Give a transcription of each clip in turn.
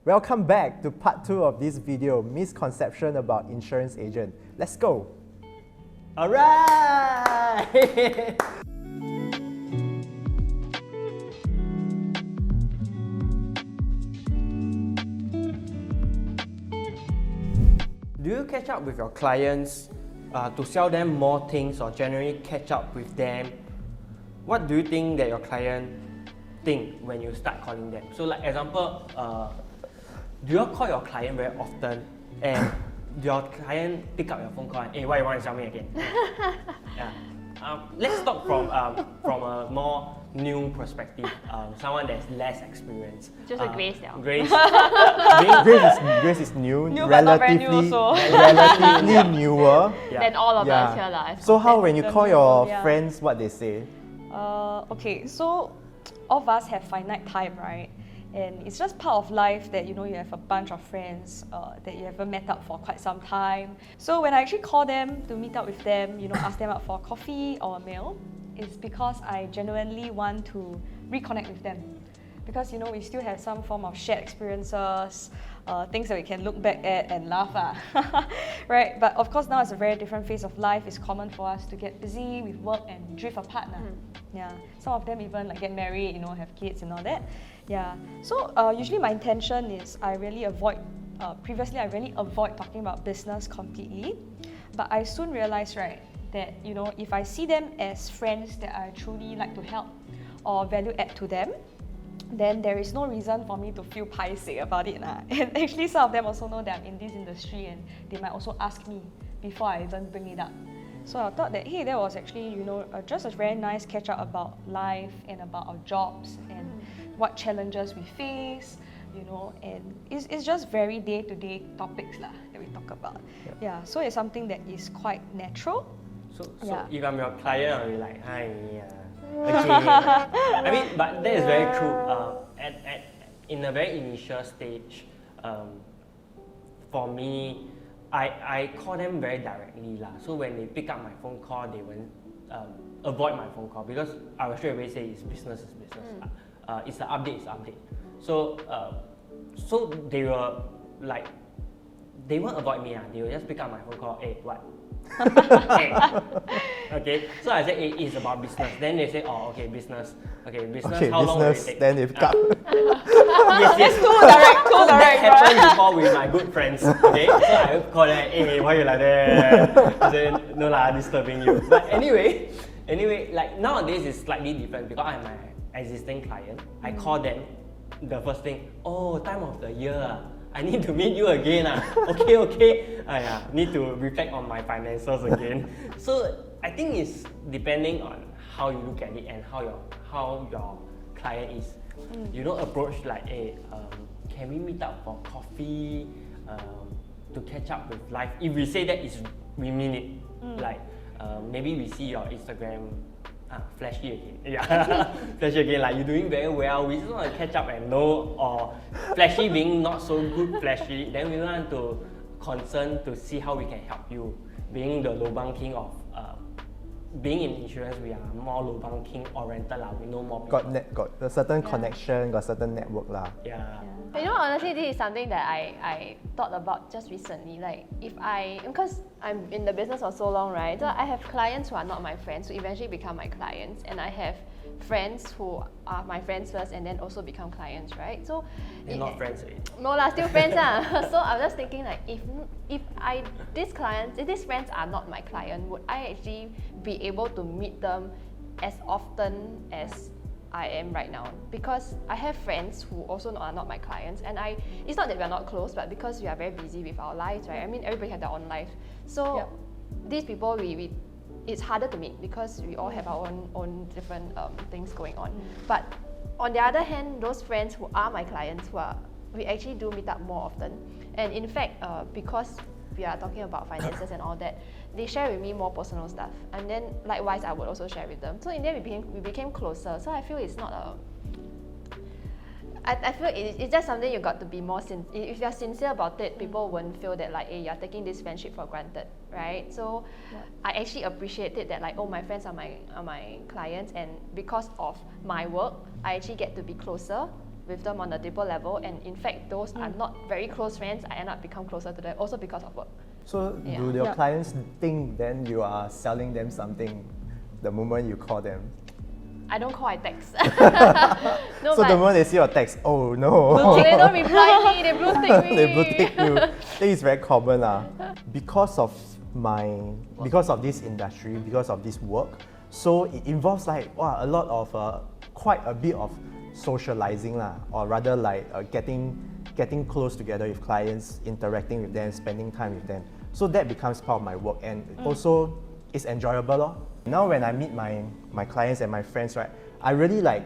Welcome back to part 2 of this video, misconception about insurance agent. Let's go! Alright! Do you catch up with your clients to sell them more things or generally catch up with them? What do you think that your client think when you start calling them? So like example, do you call your client very often and your client pick up your phone call and hey, what you want to sell me again? Yeah. Let's talk from a more new perspective, someone that's less experienced. Just a Grace now. Grace. Grace is new, New but not very new also. relatively newer. Yeah. Than all of us here lah. So how when you call your Yeah. friends, what they say? Okay, so all of us have finite time, right? And it's just part of life that you have a bunch of friends that you haven't met up for quite some time. So when I actually call them to meet up with them, ask them out for coffee or a meal, it's because I genuinely want to reconnect with them. Because we still have some form of shared experiences, things that we can look back at and laugh at, right? But of course now it's a very different phase of life. It's common for us to get busy with work and drift apart now. Yeah, some of them even get married, have kids and all that. Yeah, so usually my intention is previously I really avoid talking about business completely, but I soon realized, right, that if I see them as friends that I truly like to help or value add to them, then there is no reason for me to feel paiseh about it. And actually some of them also know that I'm in this industry and they might also ask me before I even bring it up. So I thought that, hey, that was actually, just a very nice catch up about life and about our jobs and what challenges we face, and it's just very day-to-day topics that we talk about. Yeah, so it's something that is quite natural. So Yeah. if I'm your client, I'll be like, hi, okay. I mean, but that is very true. In a very initial stage, for me, I call them very directly lah. So when they pick up my phone call, they won't avoid my phone call because I will straight away say it's business is business. It's the update, it's update. So so they will they won't avoid me. They will just pick up my phone call. Hey, what? Hey. Okay. So I say, hey, it's about business. Then they say, oh, okay, business. Okay, business. Okay, how long will it business. take? Then they pick up. Yes. Too direct, So that happened before with my good friends. Okay, so I call them, hey, why you like that? I said, no lah, disturbing you. But anyway, like nowadays it's slightly different because I'm my existing client. I call them the first thing. Oh, time of the year. I need to meet you again. Okay. Need to reflect on my finances again. So I think it's depending on how you look at it and how your client is. You don't approach like, hey, can we meet up for coffee to catch up with life? If we say that, we mean it. Like maybe we see your Instagram flashy again. Yeah, flashy again. Like you're doing very well. We just want to catch up and know, or flashy being not so good flashy. Then we want to concern to see how we can help you. Being the lobang king of being in insurance, we are more lobang king oriented lah. We know more people. Got a certain connection, got certain network lah. Yeah. Honestly, this is something that I thought about just recently. Like, because I'm in the business for so long, right? So I have clients who are not my friends, who eventually become my clients, and I have friends who are my friends first and then also become clients, right? So You're not friends already. no lah, still friends lah. So I'm just thinking like, if these friends are not my client, would I actually be able to meet them as often as I am right now? Because I have friends who also are not my clients, and it's not that we're not close, but because we are very busy with our lives, right? I mean, everybody has their own life. So these people, it's harder to meet because we all have our own different things going on. But on the other hand, those friends who are my clients, we actually do meet up more often. And in fact, because we are talking about finances and all that, they share with me more personal stuff, and then likewise I would also share with them. So in the end, we became closer. So I feel it's not I feel it's just something you got to be more if you're sincere about it, people won't feel that like, hey, you're taking this friendship for granted, right? So I actually appreciate it that like, oh, my friends are my clients, and because of my work, I actually get to be closer with them on a deeper level, and in fact those are not very close friends, I end up become closer to them also because of work. So Yeah. do your Yeah. clients think then you are selling them something the moment you call them? I don't call, I text. So the moment they see your text, oh no. they don't reply me, they blue tick me. They blue tick you. I think it's very common lah. Because of this industry, because of this work, so it involves like a lot of quite a bit of socializing lah, or rather like getting close together with clients, interacting with them, spending time with them. So that becomes part of my work, and also it's enjoyable lor. Now when I meet my clients and my friends, right, I really like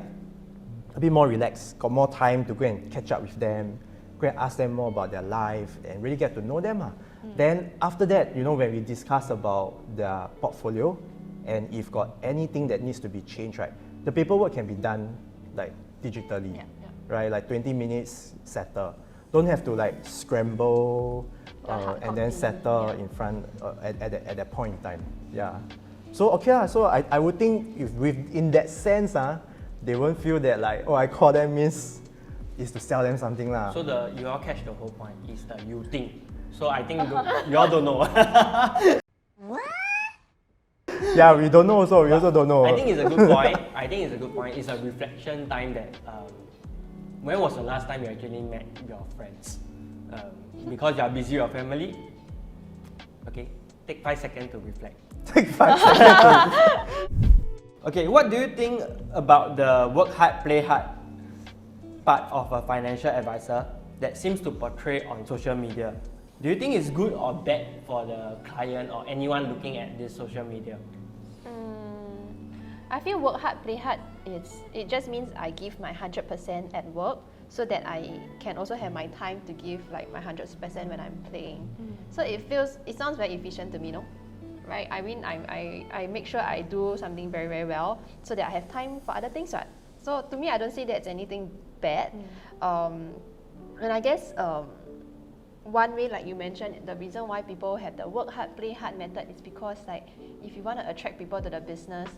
a bit more relaxed, got more time to go and catch up with them, go and ask them more about their life and really get to know them. Then after that, when we discuss about their portfolio and if got anything that needs to be changed, right, the paperwork can be done like digitally, right? Like 20 minutes settle. Don't have to like scramble and then settle in front at that point in time. Yeah. So okay lah. So I would think if in that sense they won't feel that like, I call them means is to sell them something lah. So you all catch the whole point is that you think. So I think you all don't know. Yeah, we don't know also. We also don't know. I think it's a good point. It's a reflection time that when was the last time you actually met your friends? Because you are busy with your family. Okay, take 5 seconds to reflect. Take 5 seconds. Okay, what do you think about the work hard, play hard part of a financial advisor that seems to portray on social media? Do you think it's good or bad for the client or anyone looking at this social media? I feel work hard, play hard, it just means I give my 100% at work so that I can also have my time to give like my 100% when I'm playing. So it sounds very efficient to me, no? Right? I mean, I make sure I do something very, very well so that I have time for other things, right? So to me, I don't see that's anything bad. And I guess one way, like you mentioned, the reason why people have the work hard, play hard method is because like if you want to attract people to the business,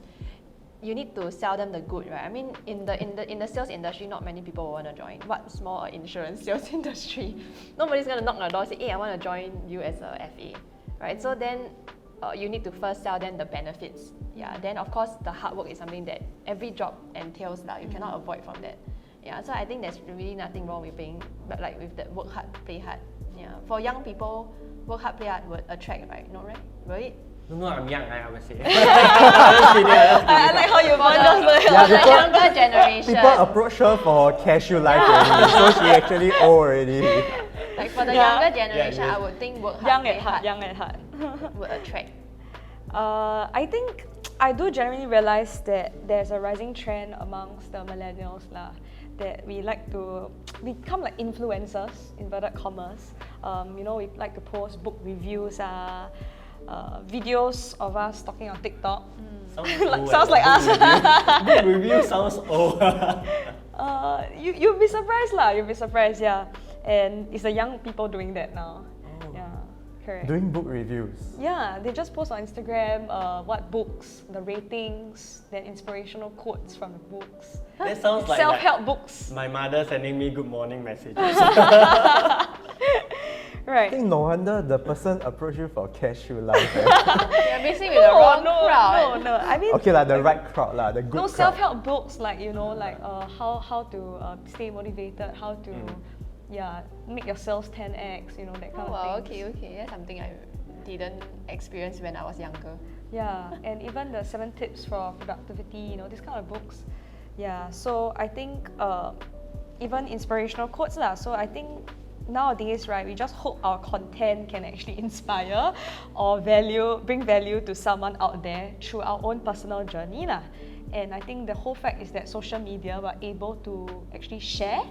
you need to sell them the good, right? I mean, in the sales industry, not many people want to join. What's more, insurance sales industry? Nobody's gonna knock on the door and say, "Hey, I want to join you as a FA," right? So then you need to first sell them the benefits. Yeah. Then of course the hard work is something that every job entails. You cannot avoid from that. Yeah. So I think there's really nothing wrong with but like with the work hard, play hard. Yeah. For young people, work hard, play hard would attract, right? No, right? Right? No, I'm young, I would say. I like how you For the younger generation. People approach her for cashew life already, so she actually old already. Like for the younger generation, I would think work hard, play hard young at heart. would attract. I think I do generally realize that there's a rising trend amongst the millennials that we like to become like influencers, inverted commas. We like to post book reviews, videos of us talking on TikTok. Sounds like us. Book review sounds old. You'll be surprised You'll be surprised, yeah. And it's the young people doing that now. Yeah, correct. Doing book reviews. Yeah, they just post on Instagram what books, the ratings, then inspirational quotes from the books. That sounds like self-help books. My mother sending me good morning messages. I Right. think no wonder the person approached you for cashew life. You're mixing with the wrong crowd. No. I mean, Okay the right crowd the good no crowd. self-help books like how to stay motivated, how to make your sales 10x, that kind Oh, wow, of thing. okay. That's something I didn't experience when I was younger. Yeah, and even the 7 tips for productivity, these kind of books. Yeah, so I think even inspirational quotes So I think nowadays, right, we just hope our content can actually inspire or bring value to someone out there through our own personal journey And I think the whole fact is that social media we're able to actually share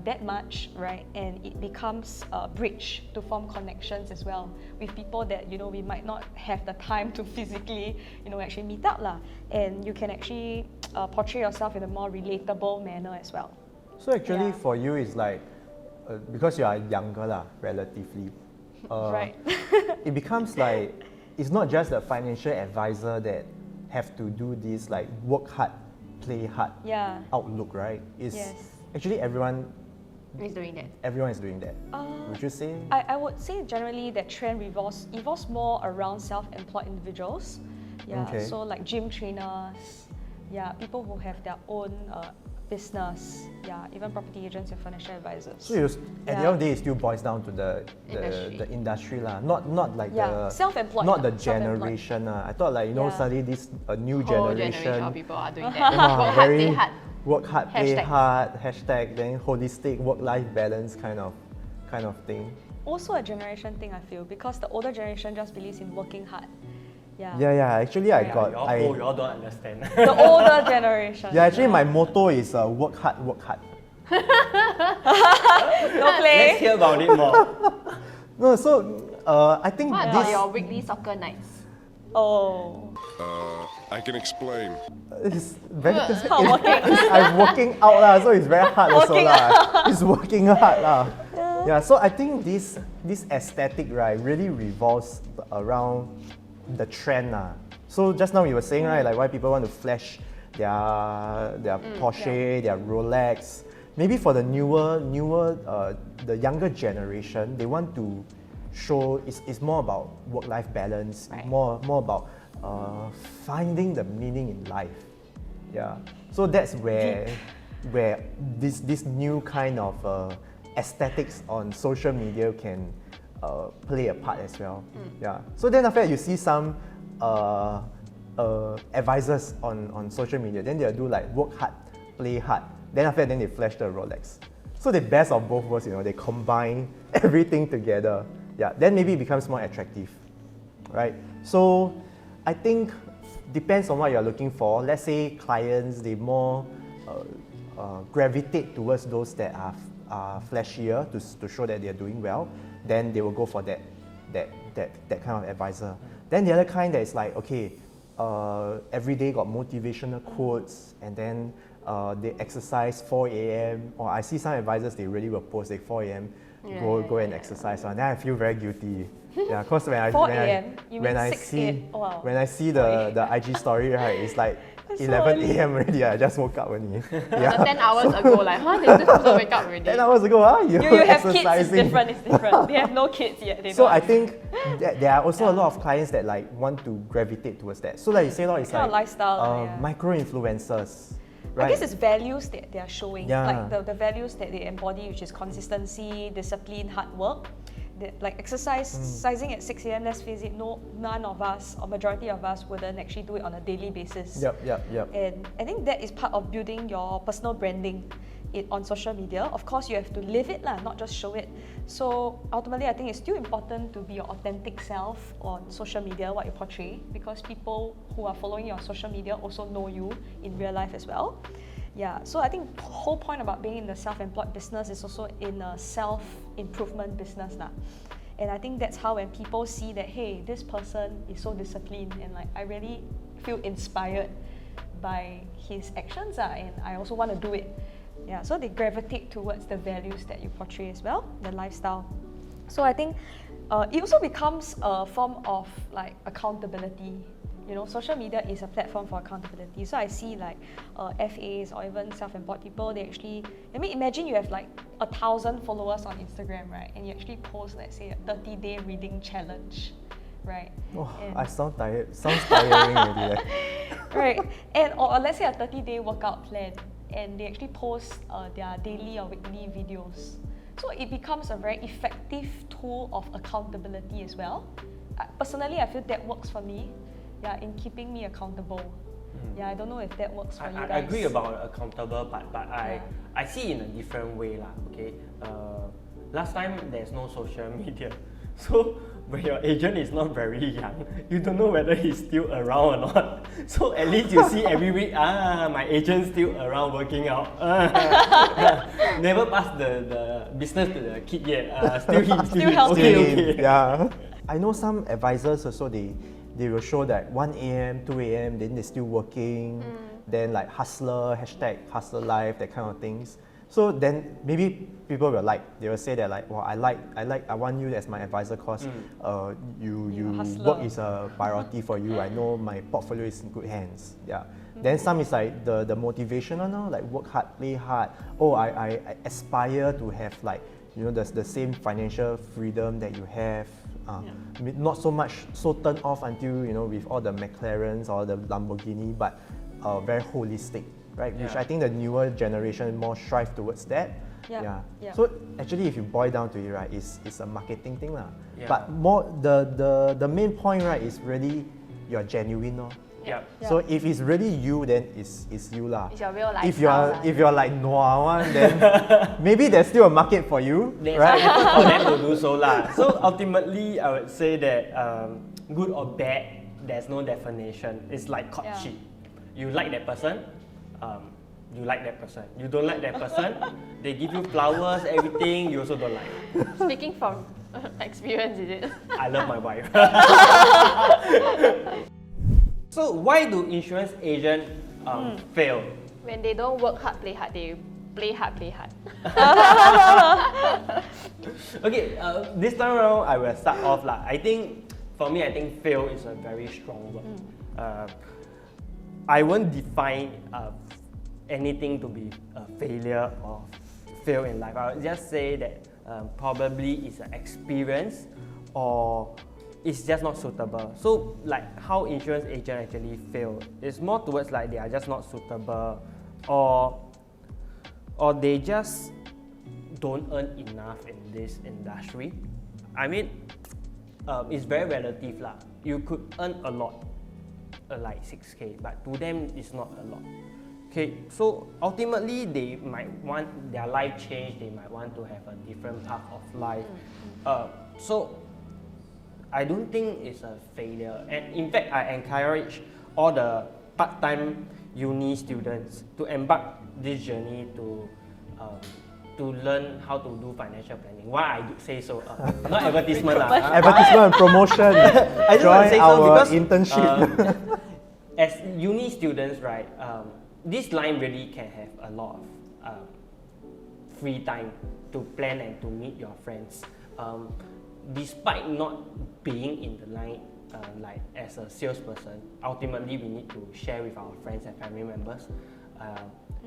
that much, right? And it becomes a bridge to form connections as well with people that we might not have the time to physically actually meet up And you can actually portray yourself in a more relatable manner as well. So actually for you it's like because you are younger relatively, Right. it becomes like it's not just the financial advisor that have to do this like work hard, play hard Yeah. outlook, right? Yes. Actually, everyone He's doing that. is doing that. Would you say? I would say generally that trend evolves more around self-employed individuals. Yeah, Okay. so like gym trainers, yeah, people who have their own business, yeah, even property agents and financial advisors. So at the end of the day, it still boils down to the Industry. the industry lah, not like Yeah, the self-employed not the lah, self-employed. generation lah. I thought like Yeah. suddenly this new Whole generation. generation of people are doing that. Wow, Work hard, very play hard. work hard, play Hashtag. hard, hashtag, then holistic work-life balance kind of thing. Also a generation thing, I feel, because the older generation just believes in working hard. Yeah. Yeah. Actually, I Yeah. got Y'all don't understand. The older generation. yeah. Actually, my motto is work hard, work hard. No play. Let's hear about it more. No, so I think What this about your weekly soccer nights? Oh. I can explain. is very Hardworking. I'm working out lah, so it's very hard also Working lah. It's working hard lah. Yeah, so I think this aesthetic right really revolves around the trend lah. So just now you were saying right, like why people want to flash their Porsche, their Rolex. Maybe for the the younger generation, they want to show it's more about work-life balance, Right. more about finding the meaning in life. Yeah. So that's where this new kind of aesthetics on social media can play a part as well. Yeah. So then after that you see some advisors on social media, then they'll do like work hard, play hard. Then after that, then they flash the Rolex. So the best of both worlds, they combine everything together. Yeah, then maybe it becomes more attractive, right? So I think depends on what you're looking for. Let's say clients, they more gravitate towards those that are flashier to show that they're doing well, then they will go for that kind of advisor. Then the other kind that is like, okay, every day got motivational quotes, and then they exercise 4 a.m. Or I see some advisors, they really will post like 4 a.m. Go and exercise. And then I feel very guilty. Yeah, because when 4 a.m.? You when mean I 6 see a.m.? Oh, wow. when I see the IG story, right, it's like That's so 11 early. a.m. already. I just woke up only. So Yeah. 10 hours ago, like, huh? They supposed to wake up already. 10 hours ago, You were have kids, it's exercising. different, it's different. They have no kids yet. They So don't. I think that there are also a lot of clients that like want to gravitate towards that. So like you say, it's Kind of like lifestyle, yeah. micro influencers, right? I guess it's values that they are showing, Yeah. like the values that they embody, which is consistency, discipline, hard work. Like exercising at 6 a.m., let's face it, none of us, or majority of us, wouldn't actually do it on a daily basis. Yep. And I think that is part of building your personal branding on social media. Of course, you have to live it, not just show it. So ultimately, I think it's still important to be your authentic self on social media, what you portray, because people who are following your social media also know you in real life as well. Yeah, so I think the whole point about being in the self-employed business is also in a self-improvement business. And I think that's how when people see that, hey, this person is so disciplined and like I really feel inspired by his actions and I also want to do it. Yeah, so they gravitate towards the values that you portray as well, the lifestyle. So I think it also becomes a form of like accountability. Social media is a platform for accountability. So I see like FAs or even self-employed people, they actually, imagine you have like 1,000 followers on Instagram, right? And you actually post, let's say, a 30-day reading challenge, right? Oh, And- I sound tired. Sounds tiring already. Right, and or let's say a 30-day workout plan, and they actually post their daily or weekly videos. So it becomes a very effective tool of accountability as well. Personally, I feel that works for me. Yeah, in keeping me accountable. Yeah, I don't know if that works for you guys. I agree about accountable part, but I see in a different way lah. Okay, last time there's no social media, so when your agent is not very young, you don't know whether he's still around or not. So at least you see every week, my agent's still around working out. Never passed the business to the kid yet. Still him, Still healthy. Okay. Yeah. I know some advisors also, they will show that 1 a.m., 2 a.m., then they're still working, then like hustler, #hustler life, that kind of things. So then maybe people will they will say that like, well, I want you as my advisor because You're a you hustler. work is a priority for you. I know my portfolio is in good hands. Yeah. Then some is like the motivational now, like work hard, play hard. Oh, I aspire to have like, you know, the same financial freedom that you have. Not so much so turned off until, you know, with all the McLarens or the Lamborghini, but very holistic, right? Which I think the newer generation more strive towards that. Yeah. So actually, if you boil down to it, right, it's a marketing thing lah. Yeah. But more the main point, right, is really you're genuine, no? Yeah. So if it's really you, then it's you lah. It's your real life. If you're like Noah one, then maybe there's still a market for you, There's right? effort for them to do so lah. So ultimately, I would say that good or bad, there's no definition. It's like courtship. You like that person, you like that person. You don't like that person, they give you flowers, everything, you also don't like. Speaking from experience, is it? I love my wife. So why do insurance agents fail? When they don't work hard, play hard, they play hard, play hard. Okay, this time around I will start off lah. I think for me, I think fail is a very strong word. I won't define anything to be a failure or fail in life. I would just say that probably it's an experience or it's just not suitable. So like how insurance agent actually fail, it's more towards like they are just not suitable or they just don't earn enough in this industry. I mean, it's very relative lah. You could earn a lot, like 6K, but to them it's not a lot. Okay, so ultimately they might want their life change, they might want to have a different path of life. So I don't think it's a failure. And in fact, I encourage all the part-time uni students to embark this journey to learn how to do financial planning. Why I do say so? Not advertisement lah. Advertisement and promotion. I just want to Join say so our because internship. as uni students, right, this line really can have a lot of free time to plan and to meet your friends. Despite not being in the line, like as a salesperson, ultimately we need to share with our friends and family members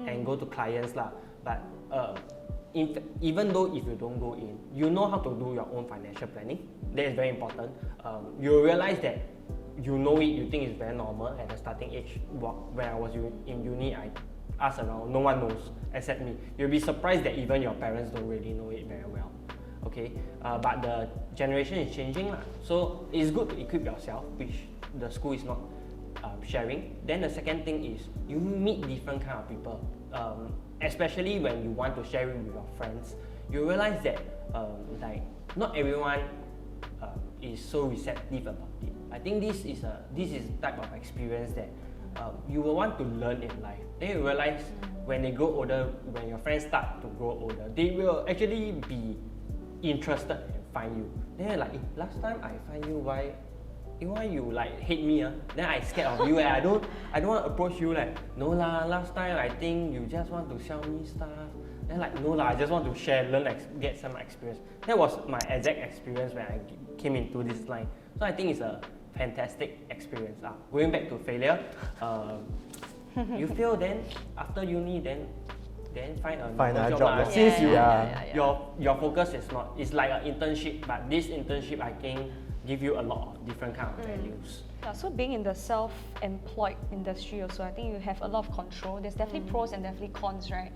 and go to clients lah. But even though if you don't go in, you know how to do your own financial planning. That is very important. You realize that you know it, you think it's very normal at the starting age. When I was in uni, I asked around, no one knows except me. You'll be surprised that even your parents don't really know it very well. Okay, but the generation is changing lah. So it's good to equip yourself, which the school is not sharing. Then the second thing is you meet different kind of people, especially when you want to share it with your friends. You realize that like not everyone is so receptive about it. I think this is type of experience that you will want to learn in life. Then you realize when they grow older, when your friends start to grow older, they will actually be interested and find you. Then you're like, last time I find you, why you like hate me? Then I scared of you. I don't want to approach you like, no lah, last time I think you just want to sell me stuff. Then like, no lah, I just want to share, learn, get some experience. That was my exact experience when I came into this line. So I think it's a fantastic experience. Going back to failure, you fail, then after uni, then find a job. Since your focus is not, it's like an internship, but this internship I think give you a lot of different kind of values. Yeah, so being in the self-employed industry also, I think you have a lot of control. There's definitely pros and definitely cons, right?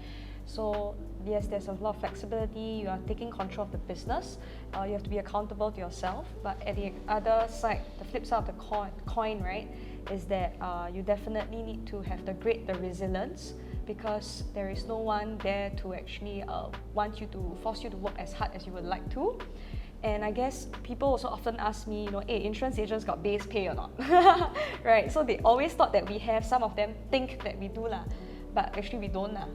So yes, there's a lot of flexibility. You are taking control of the business. You have to be accountable to yourself. But at the other side, the flip side of the coin, right, is that you definitely need to have the resilience, because there is no one there to actually force you to work as hard as you would like to. And I guess people also often ask me, hey, insurance agents got base pay or not? Right? So they always thought that we have. Some of them think that we do lah, but actually we don't lah.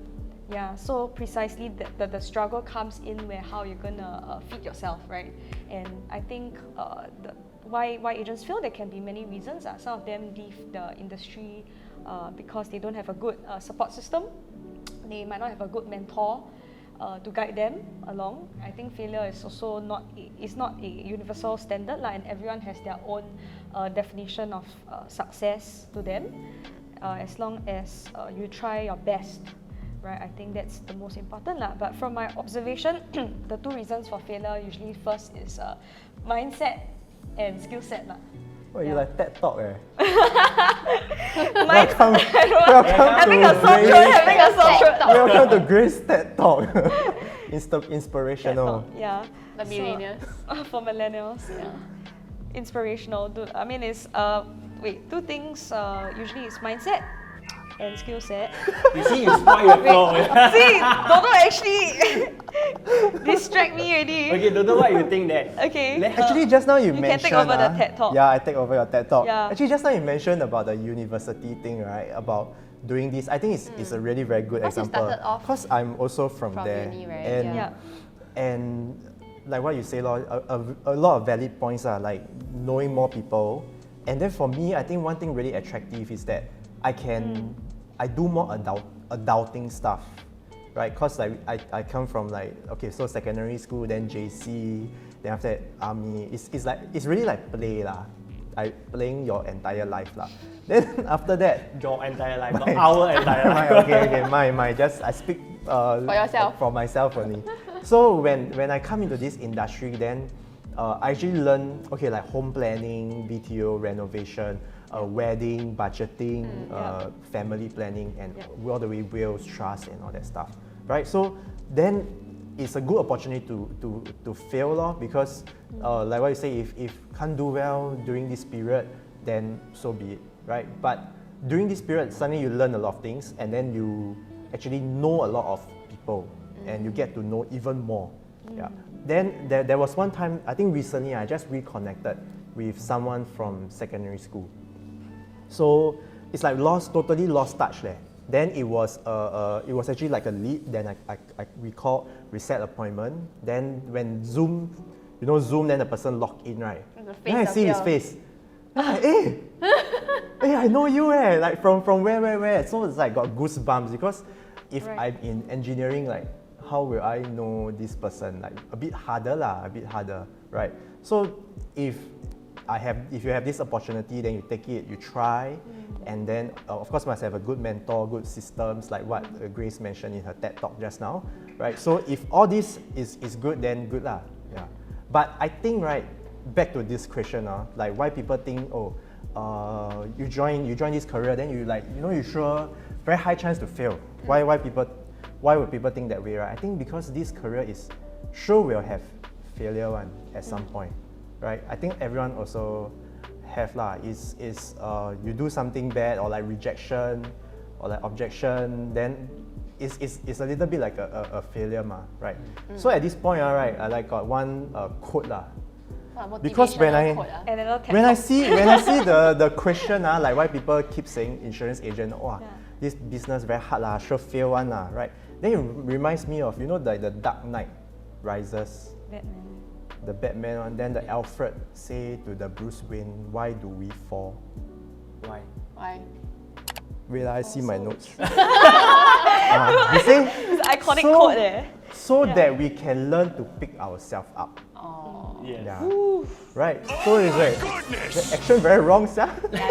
Yeah, so precisely the struggle comes in where how you're gonna feed yourself, right? And I think why agents fail, there can be many reasons. Some of them leave the industry because they don't have a good support system. They might not have a good mentor to guide them along. I think failure is also not a universal standard, and everyone has their own definition of success to them. as long as you try your best, right? I think that's the most important lah. But from my observation, the two reasons for failure usually first is mindset and skill set lah. Well, you like TED Talk eh? Welcome having a to sore throat, Grace. having a sore throat. Welcome to Grace TED Talk. Inspirational. Yeah. The millennials. For millennials, yeah. Inspirational. I mean, it's two things. Usually, it's mindset and skill set. You see, you spoil your flow. See, Dodo actually distract me already. Okay, don't know what you think that. Okay. Actually, just now you can mentioned. take over the TED Talk. Yeah, I take over your TED Talk. Yeah. Actually, just now you mentioned about the university thing, right? About doing this. I think it's a really very good Because you example. started off Because I'm also from there. uni, right? And, Yeah. and like what you say, Lord, a lot of valid points are like knowing more people. And then for me, I think one thing really attractive is that I do more adulting stuff, right? Cause like I come from like, okay, so secondary school, then JC, then after that army. It's really like play lah. Playing your entire life lah. Then after that, Your entire life, not our entire life. my just I speak For yourself. for myself only. So when I come into this industry, then I actually learn like home planning, BTO renovation, wedding, budgeting, family planning, and all the way wills, trust, and all that stuff, right? So then it's a good opportunity to fail lor, because like what you say, if can't do well during this period, then so be it, right? But during this period, suddenly you learn a lot of things, and then you actually know a lot of people, and you get to know even more. Yeah. Then there was one time, I think recently, I just reconnected with someone from secondary school. So it's like totally lost touch there. Then it was actually like a lead. Then we set appointment. Then when Zoom, then the person log in, right? Then I see his face. Hey, I know you like from where? So it's like got goosebumps, because if I'm in engineering, like how will I know this person? Like a bit harder, right? So if you have this opportunity, then you take it, you try, and then of course must have a good mentor, good systems, like what Grace mentioned in her TED Talk just now, right? So if all this is good, then good lah, yeah. But I think, right, back to this question, like why people think, you join this career, then you sure very high chance to fail. Why would people think that way, right? I think because this career is sure will have failure one at some point. Right, I think everyone also have lah. Is you do something bad, or like rejection, or like objection, then it's a little bit like a failure ma, right? So at this point, right, I like got one quote lah. Because when I see the question like why people keep saying insurance agent, this business very hard lah, sure fail one lah, right? Then it reminds me of like the Dark Knight Rises. The Batman one, then the Alfred say to the Bruce Wayne, why do we fall? Why? Wait, I see my notes. You say, It's an iconic quote there. So that we can learn to pick ourselves up. Oh. Yes. Yeah. Right. So it's like the action very wrong, sir. Very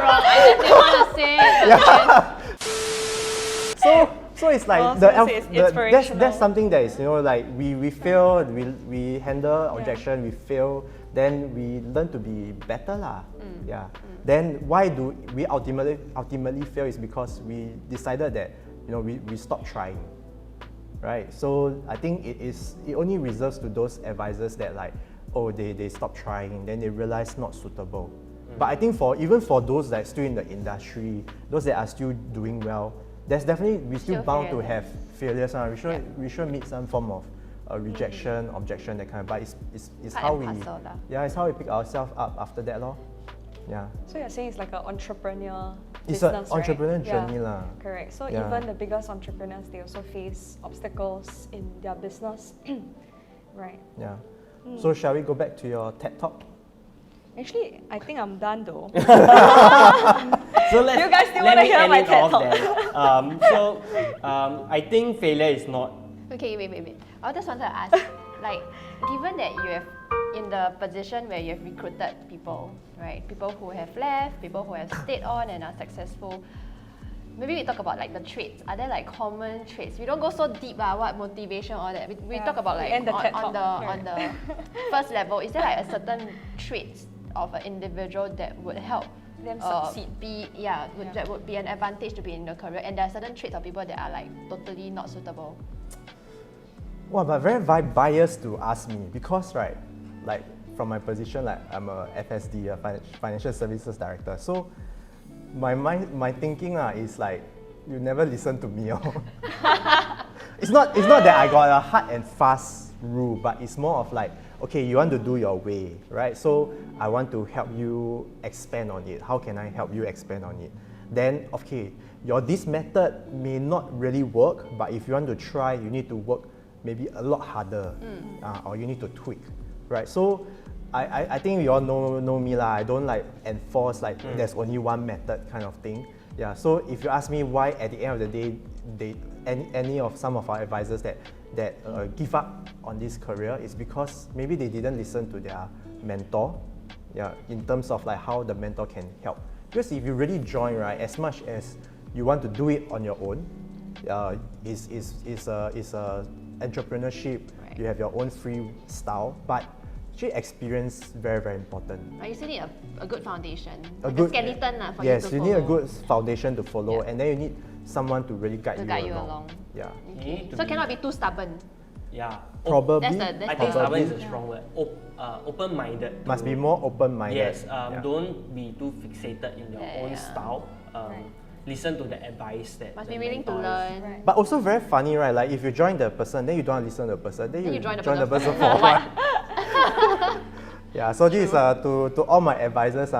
wrong. I just didn't want to say it. So it's like Well, so it's inspirational. that's something that is like we fail, we handle objection, we fail, then we learn to be better lah. Yeah. Then why do we ultimately fail is because we decided that we stopped trying, right? So I think it only reserves to those advisors that like they stop trying, then they realize not suitable. But I think even for those that are still in the industry, those that are still doing well, there's definitely we still bound to have failures. We should meet some form of rejection, objection, that kind of. But it's how we it's how we pick ourselves up after that, lor. Yeah. So you're saying it's like an entrepreneur It's business, an entrepreneur right? journey lah. Correct. So Yeah. even the biggest entrepreneurs, they also face obstacles in their business. Right. Yeah. So shall we go back to your TED Talk? Actually, I think I'm done though. So let's, You guys still let wanna me hear end my it TED off Talk? then. I think failure is not. Okay, wait. I just wanted to ask, like, given that you have in the position where you've recruited people, right? People who have left, people who have stayed on and are successful. Maybe we talk about like the traits. Are there like common traits? We don't go so deep, what motivation, all that. We talk about like And the TED on Talk. the first level. Is there like a certain traits of an individual that would help Them succeed. that would be an advantage to be in the career, and there are certain traits of people that are like totally not suitable. Well, but very biased to ask me because, right, like from my position, like I'm a FSD, a financial services director. So my thinking is like, you never listen to me. It's not that I got a hard and fast rule, but it's more of like, okay, you want to do your way, right? So I want to help you expand on it. How can I help you expand on it? Then, okay, this method may not really work, but if you want to try, you need to work maybe a lot harder, or you need to tweak, right? So I think we all know me lah. I don't like enforce like there's only one method kind of thing. Yeah. So if you ask me why at the end of the day, any of some of our advisors that give up on this career, is because maybe they didn't listen to their mentor. Yeah. In terms of like how the mentor can help. Because if you really join, right, as much as you want to do it on your own, is a entrepreneurship. Right. You have your own free style, but actually experience very, very important. Right, you still need a good foundation, A like good- a skeleton for Yes, you to you need a follow. good foundation to follow, Yeah. and then you need someone to really guide, To guide you along. Yeah, You need to So be- cannot be too stubborn. Yeah. probably. That's I think stubborn is a probably strong word. Open-minded. must to- be more open-minded. Yes, Yeah. don't be too fixated in your own Yeah. style. Listen to the advice that Must the be willing to mentor is- learn. Right. But also very funny, right? Like if you join the person, then you don't listen to the person, then you join the the person person for what? Yeah, so this is to all my advisors,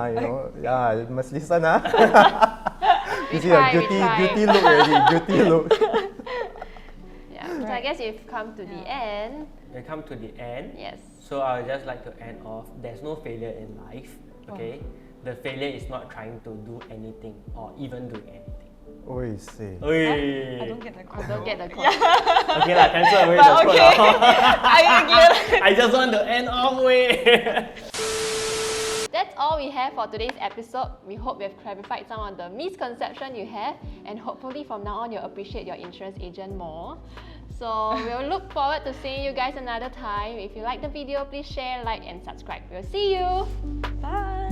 yeah, you must listen, You see try, a we try. guilty look already, guilty look. Yeah. So I guess you've come to the end. We come to the end. Yes. So I would just like to end off. There's no failure in life. Okay, the failure is not trying to do anything or even doing anything. Oi, say. Oi. I don't get the I quote. don't get the quote. Okay lah, cancel away the quote okay. I just want to end off way. That's all we have for today's episode. We hope we have clarified some of the misconception you have, and hopefully from now on you'll appreciate your insurance agent more. So we'll look forward to seeing you guys another time. If you like the video, please share, like and subscribe. We'll see you. Bye.